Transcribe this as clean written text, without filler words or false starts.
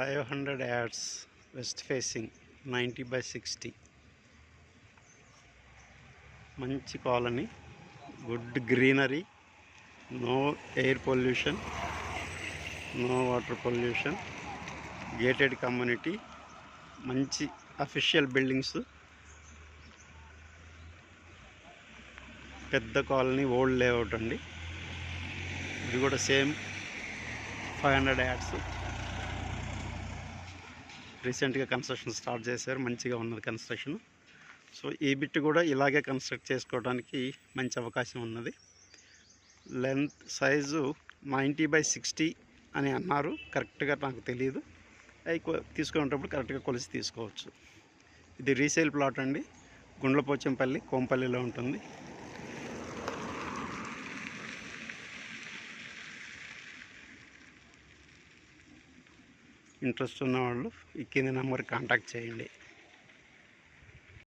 500 yards west facing 90/60 మంచి colony, good greenery, no air pollution, no water pollution, gated community, మంచి official buildings, పెద్ద colony, old layout అండి. ఇది కూడా same 500 yards. రీసెంట్గా కన్స్ట్రక్షన్ స్టార్ట్ చేశారు, మంచిగా ఉన్నది కన్స్ట్రక్షన్. సో ఈ బిట్ కూడా ఇలాగే కన్స్ట్రక్ట్ చేసుకోవడానికి మంచి అవకాశం ఉన్నది. లెంత్ సైజు 90/60 అని అన్నారు, కరెక్ట్గా నాకు తెలియదు. అవి తీసుకునేటప్పుడు కరెక్ట్గా కొలిసి తీసుకోవచ్చు. ఇది రీసేల్ ప్లాట్ అండి, గుండ్లపోచంపల్లి, కోంపల్లిలో ఉంటుంది. ఇంట్రెస్ట్ ఉన్నవాళ్ళు ఈ కింది నెంబర్కి కాంటాక్ట్ చేయండి.